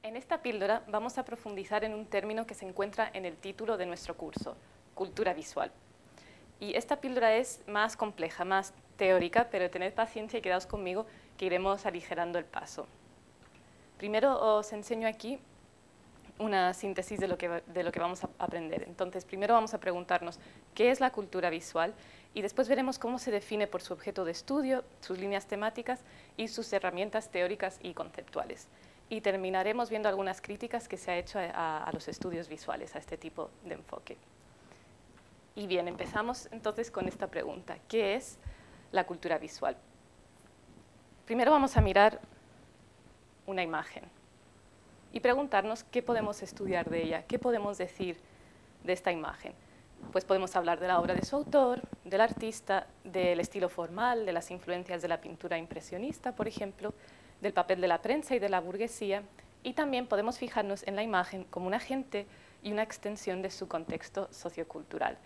En esta píldora vamos a profundizar en un término que se encuentra en el título de nuestro curso, cultura visual. Y esta píldora es más compleja, más teórica, pero tened paciencia y quedaos conmigo que iremos aligerando el paso. Primero os enseño aquí una síntesis de lo que vamos a aprender. Entonces, primero vamos a preguntarnos qué es la cultura visual y después veremos cómo se define por su objeto de estudio, sus líneas temáticas y sus herramientas teóricas y conceptuales. Y terminaremos viendo algunas críticas que se ha hecho a los estudios visuales, a este tipo de enfoque. Y bien, empezamos entonces con esta pregunta: ¿qué es la cultura visual? Primero vamos a mirar una imagen y preguntarnos qué podemos estudiar de ella, qué podemos decir de esta imagen. Pues podemos hablar de la obra de su autor, del artista, del estilo formal, de las influencias de la pintura impresionista, por ejemplo, del papel de la prensa y de la burguesía, y también podemos fijarnos en la imagen como un agente y una extensión de su contexto sociocultural,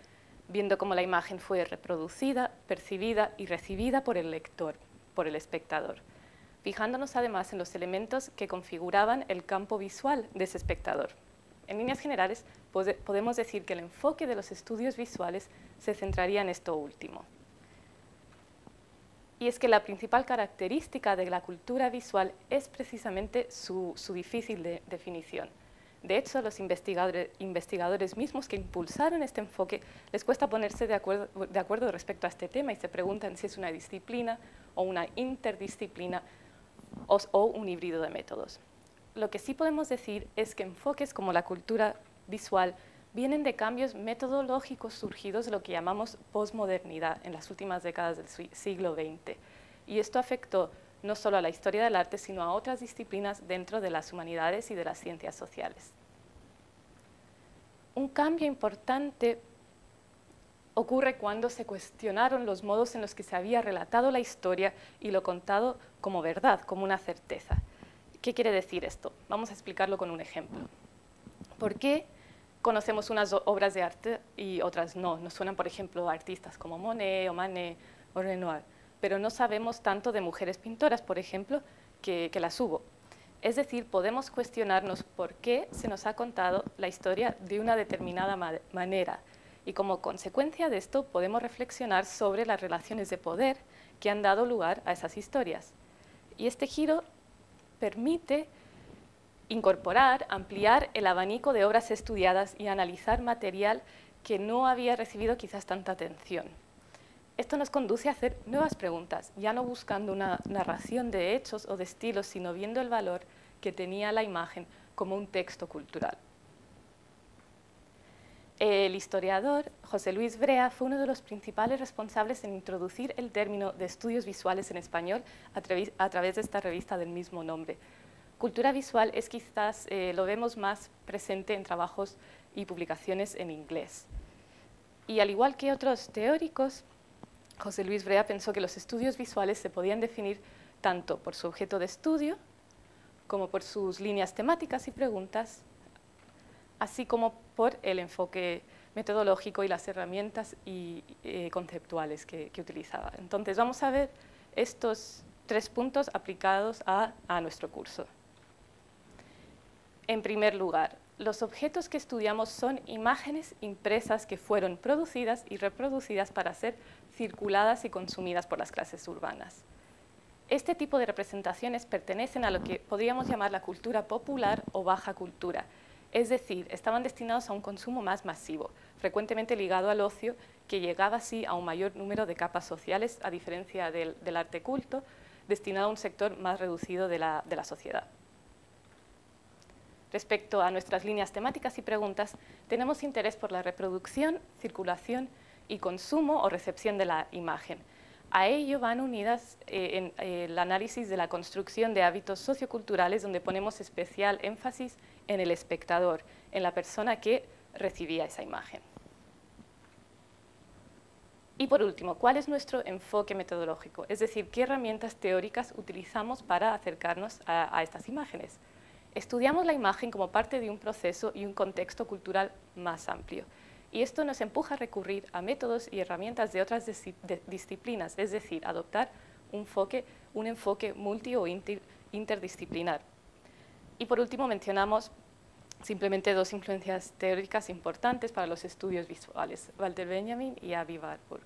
viendo cómo la imagen fue reproducida, percibida y recibida por el lector, por el espectador, fijándonos además en los elementos que configuraban el campo visual de ese espectador. En líneas generales, podemos decir que el enfoque de los estudios visuales se centraría en esto último. Y es que la principal característica de la cultura visual es precisamente su difícil definición. De hecho, los investigadores mismos que impulsaron este enfoque les cuesta ponerse de acuerdo respecto a este tema y se preguntan si es una disciplina o una interdisciplina o un híbrido de métodos. Lo que sí podemos decir es que enfoques como la cultura visual vienen de cambios metodológicos surgidos de lo que llamamos posmodernidad en las últimas décadas del siglo XX. Y esto afectó no solo a la historia del arte, sino a otras disciplinas dentro de las humanidades y de las ciencias sociales. Un cambio importante ocurre cuando se cuestionaron los modos en los que se había relatado la historia y lo contado como verdad, como una certeza. ¿Qué quiere decir esto? Vamos a explicarlo con un ejemplo. ¿Por qué conocemos unas obras de arte y otras no? Nos suenan, por ejemplo, artistas como Monet o Manet o Renoir, pero no sabemos tanto de mujeres pintoras, por ejemplo, que las hubo. Es decir, podemos cuestionarnos por qué se nos ha contado la historia de una determinada manera y como consecuencia de esto podemos reflexionar sobre las relaciones de poder que han dado lugar a esas historias. Y este giro permite incorporar, ampliar el abanico de obras estudiadas y analizar material que no había recibido quizás tanta atención. Esto nos conduce a hacer nuevas preguntas, ya no buscando una narración de hechos o de estilos, sino viendo el valor que tenía la imagen como un texto cultural. El historiador José Luis Brea fue uno de los principales responsables en introducir el término de estudios visuales en español a través de esta revista del mismo nombre. Cultura visual es quizás, lo vemos más presente en trabajos y publicaciones en inglés. Y al igual que otros teóricos, José Luis Brea pensó que los estudios visuales se podían definir tanto por su objeto de estudio, como por sus líneas temáticas y preguntas, así como por el enfoque metodológico y las herramientas conceptuales que utilizaba. Entonces, vamos a ver estos 3 puntos aplicados a nuestro curso. En primer lugar, los objetos que estudiamos son imágenes impresas que fueron producidas y reproducidas para ser circuladas y consumidas por las clases urbanas. Este tipo de representaciones pertenecen a lo que podríamos llamar la cultura popular o baja cultura, es decir, estaban destinados a un consumo más masivo, frecuentemente ligado al ocio, que llegaba así a un mayor número de capas sociales, a diferencia del arte culto, destinado a un sector más reducido de la sociedad. Respecto a nuestras líneas temáticas y preguntas, tenemos interés por la reproducción, circulación y consumo o recepción de la imagen. A ello van unidas el análisis de la construcción de hábitos socioculturales, donde ponemos especial énfasis en el espectador, en la persona que recibía esa imagen. Y por último, ¿cuál es nuestro enfoque metodológico? Es decir, ¿qué herramientas teóricas utilizamos para acercarnos a estas imágenes? Estudiamos la imagen como parte de un proceso y un contexto cultural más amplio. Y esto nos empuja a recurrir a métodos y herramientas de otras disciplinas, es decir, adoptar un enfoque multi o interdisciplinar. Y por último mencionamos simplemente dos influencias teóricas importantes para los estudios visuales, Walter Benjamin y Avi Warburg.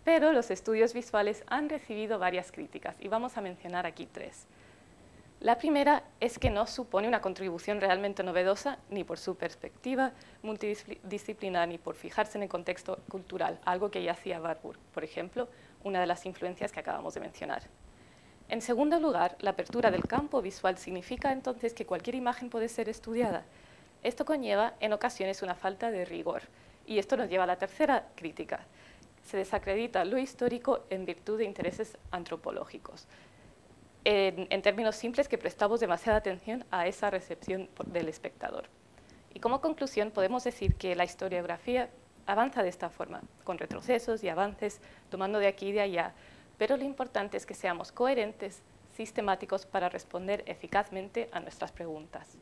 Pero los estudios visuales han recibido varias críticas y vamos a mencionar aquí tres. La primera es que no supone una contribución realmente novedosa ni por su perspectiva multidisciplinar ni por fijarse en el contexto cultural, algo que ya hacía Warburg, por ejemplo, una de las influencias que acabamos de mencionar. En segundo lugar, la apertura del campo visual significa entonces que cualquier imagen puede ser estudiada. Esto conlleva en ocasiones una falta de rigor y esto nos lleva a la tercera crítica. Se desacredita lo histórico en virtud de intereses antropológicos. En términos simples, que prestamos demasiada atención a esa recepción del espectador. Y como conclusión podemos decir que la historiografía avanza de esta forma, con retrocesos y avances, tomando de aquí y de allá, pero lo importante es que seamos coherentes, sistemáticos para responder eficazmente a nuestras preguntas.